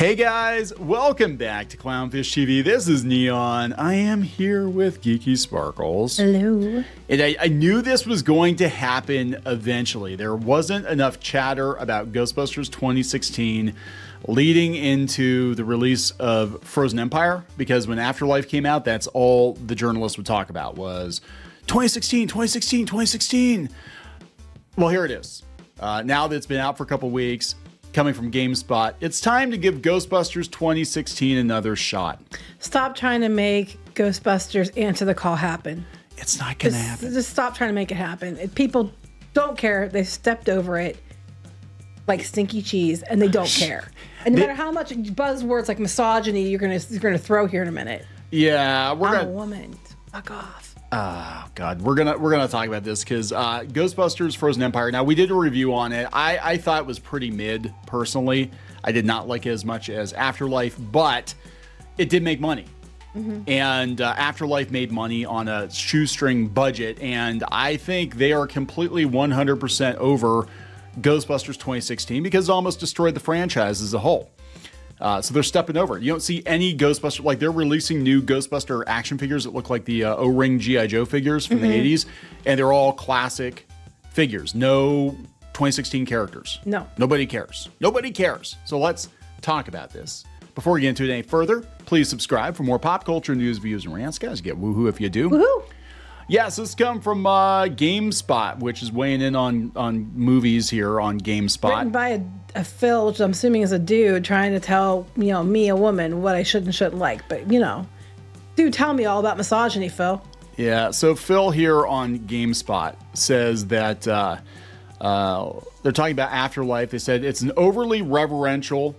Hey guys, welcome back to Clownfish TV. This is Kneon. I am here with Geeky Sparkles. Hello. And I knew this was going to happen eventually. There wasn't enough chatter about Ghostbusters 2016 leading into the release of Frozen Empire, because when Afterlife came out, that's all the journalists would talk about was 2016, 2016, 2016. Well, here it is. Now that it's been out for a couple weeks, coming from GameSpot, it's time to give Ghostbusters 2016 another shot. Stop trying to make Ghostbusters Answer the Call happen. It's not going to happen. Just stop trying to make it happen. People don't care. They stepped over it like stinky cheese, and they don't care. And no matter how much buzzwords like misogyny you're gonna throw here in a minute. Yeah, I'm a woman. Fuck off. Oh God, we're gonna talk about this because Ghostbusters Frozen Empire. Now, we did a review on it. I thought it was pretty mid personally. I did not like it as much as Afterlife, but it did make money. Mm-hmm. And Afterlife made money on a shoestring budget, and I think they are completely 100% over Ghostbusters 2016 because it almost destroyed the franchise as a whole. So they're stepping over it. You don't see any Ghostbuster, like they're releasing new Ghostbuster action figures that look like the O-ring G.I. Joe figures from the 80s, and they're all classic figures. No 2016 characters. No. Nobody cares. Nobody cares. So let's talk about this. Before we get into it any further, please subscribe for more pop culture news, views, and rants. Guys, get woohoo if you do. Woohoo! Yes, this comes from GameSpot, which is weighing in on movies here on GameSpot. Written by a Phil, which I'm assuming is a dude, trying to tell me, a woman, what I should and shouldn't like. But, dude, tell me all about misogyny, Phil. Yeah, so Phil here on GameSpot says that they're talking about Afterlife. They said it's an overly reverential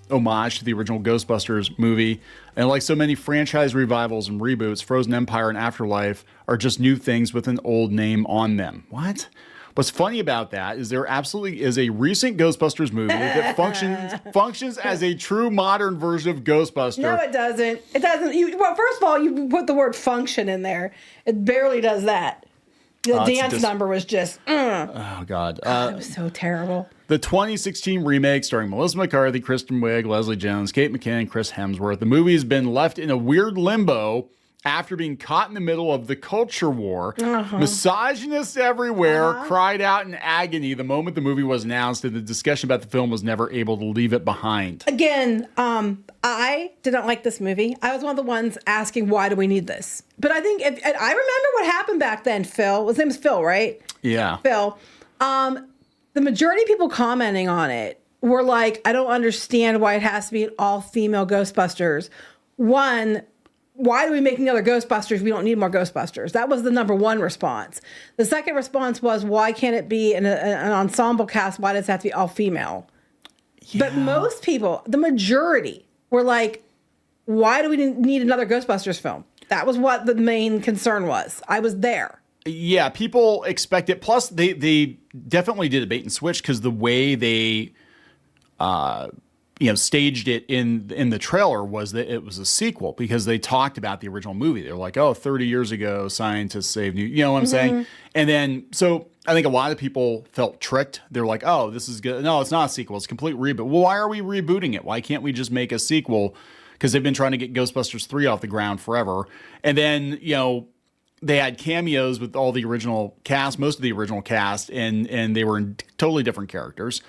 homage to the original Ghostbusters movie. And like so many franchise revivals and reboots, Frozen Empire and Afterlife are just new things with an old name on them. What? What's funny about that is there absolutely is a recent Ghostbusters movie that functions as a true modern version of Ghostbuster. No, it doesn't. It doesn't. Well, first of all, you put the word function in there. It barely does that. The dance number was just... Oh, God. It was so terrible. The 2016 remake starring Melissa McCarthy, Kristen Wiig, Leslie Jones, Kate McKinnon, Chris Hemsworth. The movie has been left in a weird limbo after being caught in the middle of the culture war. Misogynists everywhere cried out in agony the moment the movie was announced, and the discussion about the film was never able to leave it behind. Again, I did not like this movie. I was one of the ones asking, why do we need this? But I think, I remember what happened back then, Phil. His name was Phil, right? Yeah. Phil. The majority of people commenting on it were like, I don't understand why it has to be an all-female Ghostbusters. One, why are we making other Ghostbusters? We don't need more Ghostbusters. That was the number one response. The second response was, why can't it be an ensemble cast? Why does it have to be all-female? Yeah. But most people, the majority, were like, why do we need another Ghostbusters film? That was what the main concern was. I was there. Yeah, people expect it. Plus, they definitely did a bait and switch because the way they, staged it in the trailer was that it was a sequel because they talked about the original movie. They're like, 30 years ago, scientists saved you. You know what I'm saying? And then, so I think a lot of people felt tricked. They're like, oh, this is good. No, it's not a sequel. It's a complete reboot. Well, why are we rebooting it? Why can't we just make a sequel? Because they've been trying to get Ghostbusters 3 off the ground forever. And then, they had cameos with all the original cast, most of the original cast, and they were in totally different characters.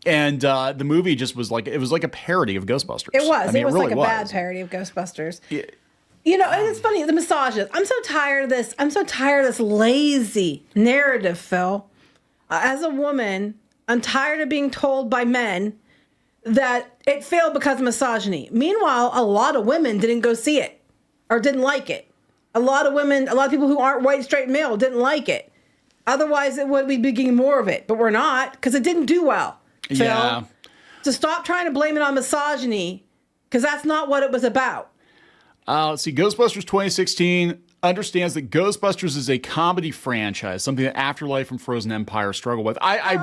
And the movie just was like, it was like a parody of Ghostbusters. It was. I mean, it was really like a bad parody of Ghostbusters. Yeah. And it's funny, the misogynist. I'm so tired of this. I'm so tired of this lazy narrative, Phil. As a woman, I'm tired of being told by men that it failed because of misogyny. Meanwhile, a lot of women didn't go see it or didn't like it. A lot of people who aren't white, straight male didn't like it. Otherwise, it would be getting more of it. But we're not, because it didn't do well. Phil. Yeah. So stop trying to blame it on misogyny, because that's not what it was about. Let's see. Ghostbusters 2016 understands that Ghostbusters is a comedy franchise, something that Afterlife and Frozen Empire struggle with. I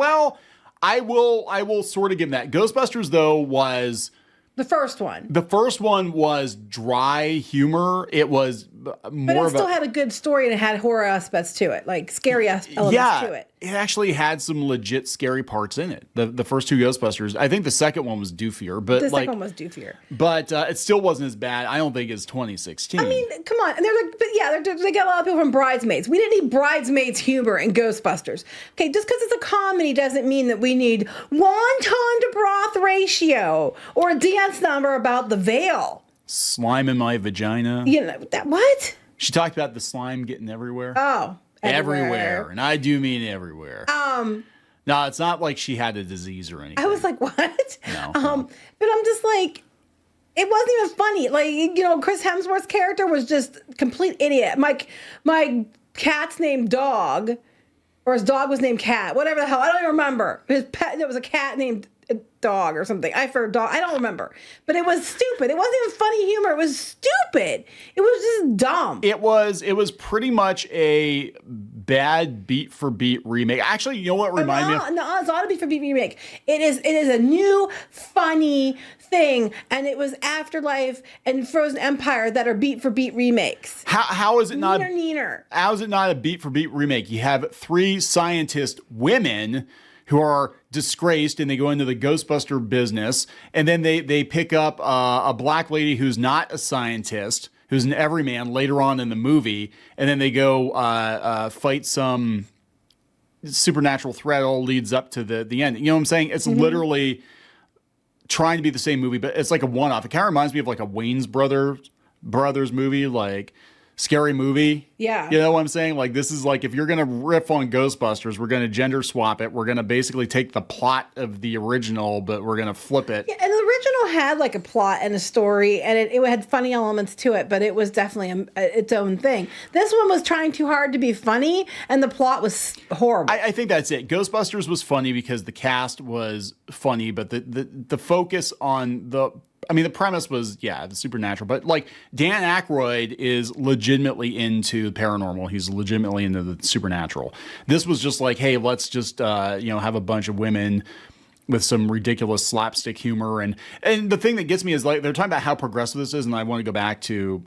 will sort of give them that. Ghostbusters, though, was... The first one. The first one was dry humor. It was more But it still had a good story and it had horror aspects to it, like scary elements to it. it actually had some legit scary parts in it. The first two Ghostbusters. I think the second one was doofier, but The second one was doofier. But it still wasn't as bad, I don't think, as 2016. I mean, come on. And they're like, but yeah, they get a lot of people from Bridesmaids. We didn't need Bridesmaids humor in Ghostbusters. Okay, just because it's a comedy doesn't mean that we need wonton to broth ratio or a dance number about the veil. Slime in my vagina. You know, that what? She talked about the slime getting everywhere. Oh, everywhere. And I do mean everywhere. No, it's not like she had a disease or anything. I was like, what? No. But I'm just like, it wasn't even funny. Like, you know, Chris Hemsworth's character was just complete idiot. My cat's named Dog, or his dog was named Cat, whatever the hell. I don't even remember. His pet, it was a cat named Dog or something. I for dog. I don't remember. But it was stupid. It wasn't even funny humor. It was stupid. It was just dumb. It was pretty much a bad beat for beat remake. Actually, you know what reminded me of? No, it's not a beat for beat remake. It is a new funny thing, and it was Afterlife and Frozen Empire that are beat for beat remakes. How is it not? Neener. How is it not a beat for beat remake? You have 3 scientist women who are disgraced and they go into the Ghostbuster business, and then they pick up a black lady who's not a scientist, who's an everyman later on in the movie, and then they go fight some supernatural threat. All leads up to the end. You know what I'm saying? It's literally trying to be the same movie, but it's like a one-off. It kind of reminds me of like a Wayne's Brothers movie, like Scary Movie. Yeah. You know what I'm saying? Like, this is like, if you're going to riff on Ghostbusters, we're going to gender swap it. We're going to basically take the plot of the original, but we're going to flip it. Yeah, and the original had like a plot and a story, and it had funny elements to it, but it was definitely its own thing. This one was trying too hard to be funny, and the plot was horrible. I think that's it. Ghostbusters was funny because the cast was funny, but the focus on the premise was, the supernatural, but like Dan Aykroyd is legitimately into paranormal. He's legitimately into the supernatural. This was just like, hey, let's just, have a bunch of women with some ridiculous slapstick humor. And the thing that gets me is like, they're talking about how progressive this is. And I want to go back to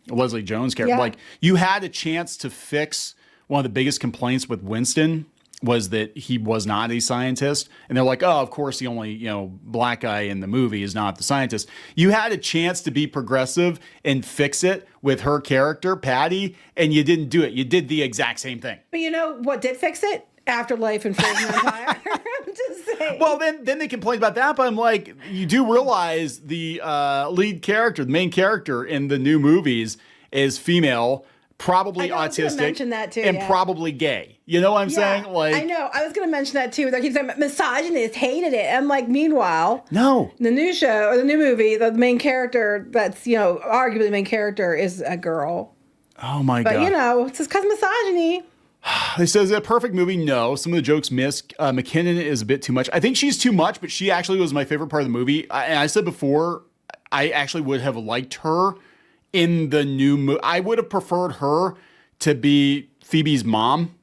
Leslie Jones' character. Yeah. Like, you had a chance to fix one of the biggest complaints with Winston was that he was not a scientist. And they're like, oh, of course, the only, black guy in the movie is not the scientist. You had a chance to be progressive and fix it with her character, Patty, and you didn't do it. You did the exact same thing. But you know what did fix it? Afterlife and Frozen Empire. I'm just saying. Well, then they complained about that, but I'm like, you do realize the lead character, the main character in the new movies is female, probably autistic, mention that too, and probably gay. You know what I'm saying? Like, I know. I was going to mention that too. They keep saying misogynist, hated it. I'm like, meanwhile, no. The new show or the new movie, the main character that's arguably the main character is a girl. Oh my god! But it's just because misogyny. It says a perfect movie. No, some of the jokes missed. McKinnon is a bit too much. I think she's too much, but she actually was my favorite part of the movie. And I said before, I actually would have liked her in the new movie. I would have preferred her to be Phoebe's mom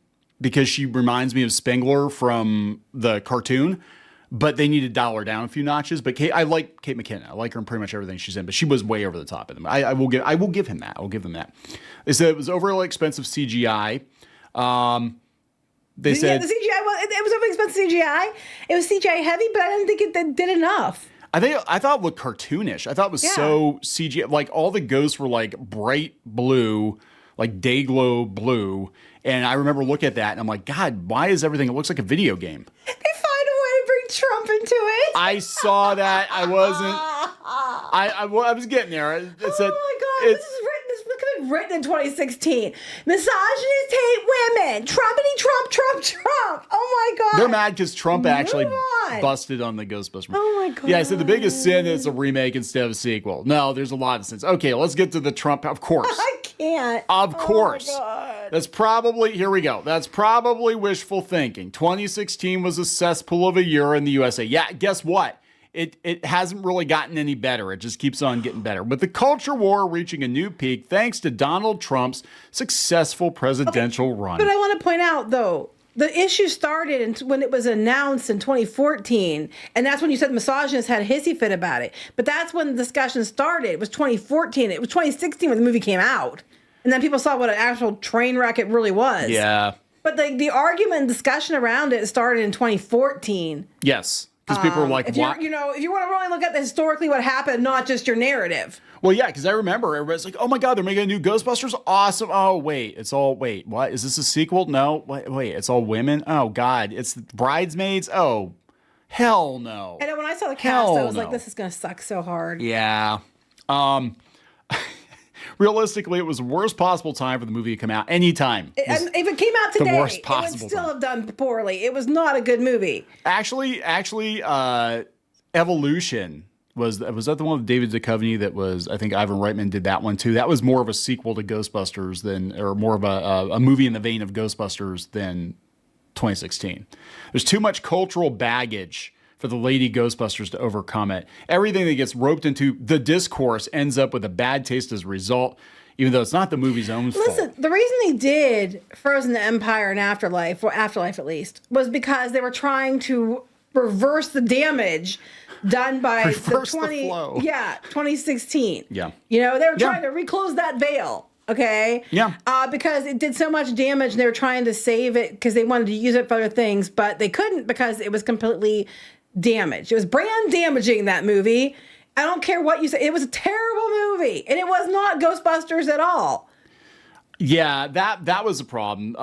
because she reminds me of Spengler from the cartoon. But they need to dial her down a few notches. But I like Kate McKinnon. I like her in pretty much everything she's in. But she was way over the top of them. I will give him that. I'll give them that. They said it was overly expensive CGI. They said the CGI was over expensive CGI. It was CGI heavy, but I didn't think it did enough. I thought it looked cartoonish. I thought it was so CGI. Like all the ghosts were like bright blue, like day glow blue. And I remember looking at that and I'm like, God, why is everything? It looks like a video game. They find a way to bring Trump into it. I saw that. I wasn't. I was getting there. Oh my God! This is written. Look at it written in 2016. Misogynists hate women. Trumpity Trump, Trump, Trump. Oh my God! They're mad because Trump actually busted on the Ghostbusters. Oh my God! Yeah, so the biggest sin is a remake instead of a sequel. No, there's a lot of sins. Okay, let's get to the Trump. Of course. I can't. Of course. Oh my God. That's probably, here we go. That's probably wishful thinking. 2016 was a cesspool of a year in the USA. Yeah, guess what? It hasn't really gotten any better. It just keeps on getting better. With the culture war reaching a new peak thanks to Donald Trump's successful presidential run. But I want to point out, though, the issue started when it was announced in 2014, and that's when you said the misogynists had a hissy fit about it. But that's when the discussion started. It was 2014. It was 2016 when the movie came out. And then people saw what an actual train wreck it really was. Yeah. But the argument and discussion around it started in 2014. Yes. Because people were like, if you want to really look at historically what happened, not just your narrative. Well, yeah, because I remember everybody's like, oh my God, they're making a new Ghostbusters. Awesome. Oh, wait, what? Is this a sequel? No. Wait, it's all women? Oh, God. It's Bridesmaids? Oh, hell no. And when I saw the cast, I was like, this is going to suck so hard. Yeah. Realistically, it was the worst possible time for the movie to come out. Anytime. And if it came out today, the worst it possible would still time. have done poorly. It was not a good movie. Actually, Evolution was that the one with David Duchovny that was, I think Ivan Reitman did that one too. That was more of a sequel to Ghostbusters or more of a movie in the vein of Ghostbusters than 2016. There's too much cultural baggage for the Lady Ghostbusters to overcome it. Everything that gets roped into the discourse ends up with a bad taste as a result, even though it's not the movie's own fault. Listen, the reason they did Frozen Empire and Afterlife, or Afterlife at least, was because they were trying to reverse the damage done by the 2016. Yeah. They were trying to reclose that veil. Okay. Yeah. Because it did so much damage, and they were trying to save it because they wanted to use it for other things, but they couldn't because it was completely damaged. It was brand damaging, that movie. I don't care what you say. It was a terrible movie, and it was not Ghostbusters at all. Yeah, that was a problem.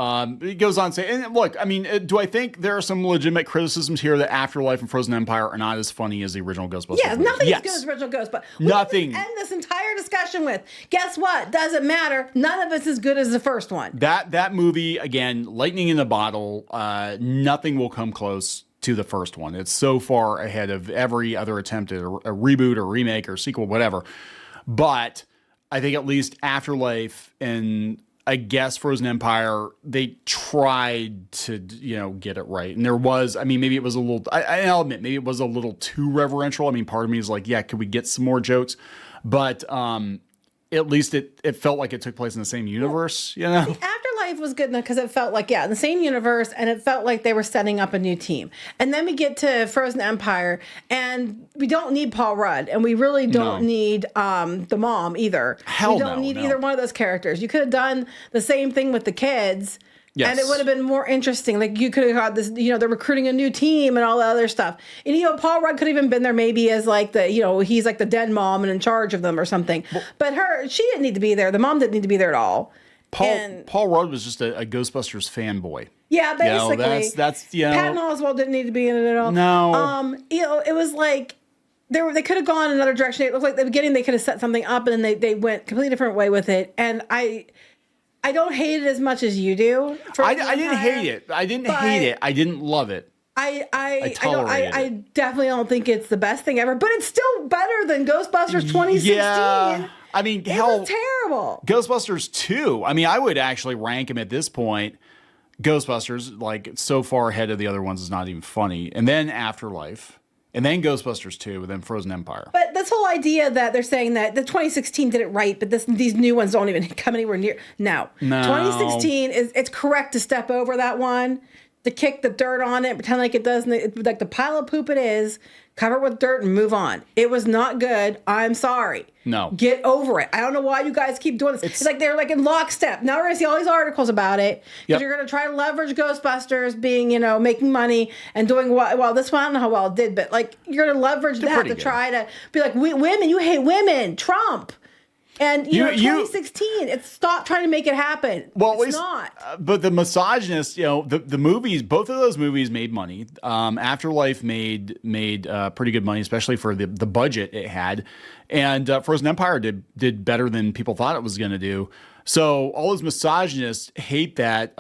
It goes on to say, and look, I mean, do I think there are some legitimate criticisms here that Afterlife and Frozen Empire are not as funny as the original Ghostbusters? Yeah, nothing as good as the original Ghostbusters. Nothing. End this entire discussion with, guess what? Doesn't matter. None of it's as good as the first one. That movie, again, lightning in the bottle. Nothing will come close to the first one. It's so far ahead of every other attempt at a reboot or remake or sequel, whatever. But I think at least Afterlife and I guess Frozen Empire, they tried to, get it right. And there was, maybe it was a little, I'll admit, maybe it was a little too reverential. Part of me is like, yeah, could we get some more jokes? But at least it felt like it took place in the same universe, The Afterlife was good enough because it felt like, in the same universe, and it felt like they were setting up a new team. And then we get to Frozen Empire, and we don't need Paul Rudd, and we really don't need the mom either. We don't need either one of those characters. You could have done the same thing with the kids. Yes. And it would have been more interesting. Like, you could have had this, they're recruiting a new team and all that other stuff. And, Paul Rudd could have even been there maybe as like he's like the den mom and in charge of them or something. Well, but she didn't need to be there. The mom didn't need to be there at all. Paul Rudd was just a Ghostbusters fanboy. Yeah, basically. That's Patton Oswalt didn't need to be in it at all. No. It was like they could have gone another direction. It looked like at the beginning they could have set something up, and then they went a completely different way with it. And I don't hate it as much as you do. I didn't hate it. I didn't hate it. I didn't love it. I definitely don't think it's the best thing ever, but it's still better than Ghostbusters 2016. Yeah. It was terrible. Ghostbusters 2. I would actually rank him at this point. Ghostbusters, like, so far ahead of the other ones, is not even funny. And then Afterlife. And then Ghostbusters 2, and then Frozen Empire. But this whole idea that they're saying that the 2016 did it right, but these new ones don't even come anywhere near. No. 2016 it's correct to step over that one, to kick the dirt on it, pretend like it doesn't, like the pile of poop it is, cover it with dirt and move on. It was not good. I'm sorry. No. Get over it. I don't know why you guys keep doing this. It's like they're like in lockstep. Now we're going to see all these articles about it. Because you're going to try to leverage Ghostbusters being, making money and doing well, this one, I don't know how well it did, but like you're going to leverage that to try to be like, women, you hate women, Trump. And 2016, it's stop trying to make it happen. Well, it's not. But the misogynist, the movies, both of those movies made money. Afterlife made pretty good money, especially for the budget it had, and Frozen Empire did better than people thought it was going to do. So all those misogynists hate that.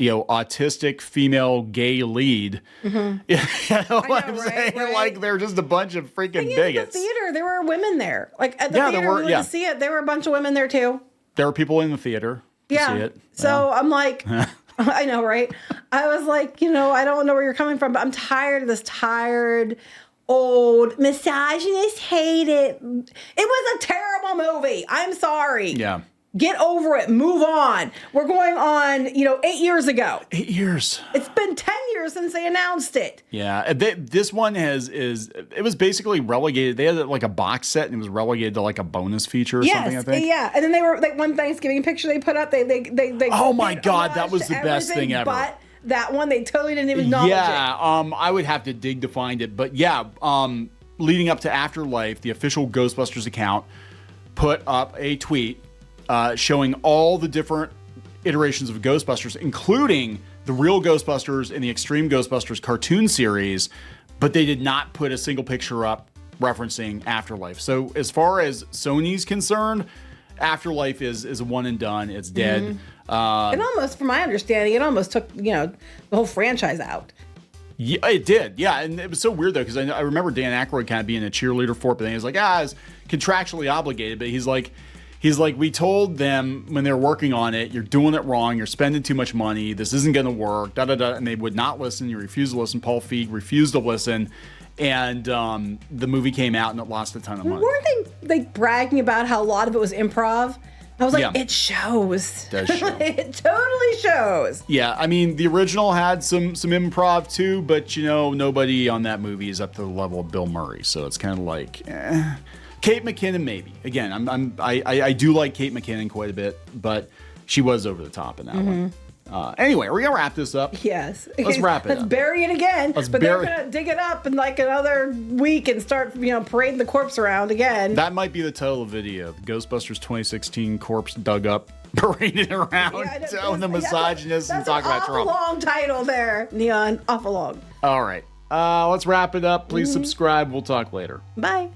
Autistic female gay lead. Mm-hmm. You know what I'm saying? Right? Like they're just a bunch of freaking bigots. At the theater, there were women there. Like at the theater, we went to see it. There were a bunch of women there too. There were people in the theater to see it. So I'm like, I know, right? I was like, I don't know where you're coming from, but I'm tired of this tired, old, misogynist hate it. It was a terrible movie. I'm sorry. Yeah. Get over it. Move on. We're going on, 8 years ago. 8 years. It's been 10 years since they announced it. Yeah, this one it was basically relegated. They had like a box set and it was relegated to like a bonus feature or something, I think. Yeah. And then they were like one Thanksgiving picture they put up. They oh my God, that was the best thing ever. But that one, they totally didn't even acknowledge it. I would have to dig to find it. But yeah, leading up to Afterlife, the official Ghostbusters account put up a tweet showing all the different iterations of Ghostbusters, including the real Ghostbusters and the Extreme Ghostbusters cartoon series, but they did not put a single picture up referencing Afterlife. So as far as Sony's concerned, Afterlife is a one and done. It's dead. It almost, from my understanding, it almost took, the whole franchise out. Yeah, it did. Yeah, and it was so weird though, because I remember Dan Aykroyd kind of being a cheerleader for it, but then he was like, it's contractually obligated. But he's like, we told them when they were working on it, you're doing it wrong, you're spending too much money, this isn't going to work, and they would not listen. You refused to listen. Paul Feig refused to listen, and the movie came out and it lost a ton of money. Weren't they like bragging about how a lot of it was improv? I was like, It shows. It does show. It totally shows. Yeah, I mean, the original had some improv too, but nobody on that movie is up to the level of Bill Murray, so it's kind of like, Kate McKinnon maybe. Again, I do like Kate McKinnon quite a bit, but she was over the top in that one. Anyway, are we gonna wrap this up? Yes. Let's wrap it up. Let's bury it again. They're gonna dig it up in like another week and start, parading the corpse around again. That might be the title of the video. Ghostbusters 2016 corpse dug up, paraded around, telling the misogynists and talk about Trump. Awful long title there, Kneon. Awful long. All right. Let's wrap it up. Please subscribe. We'll talk later. Bye.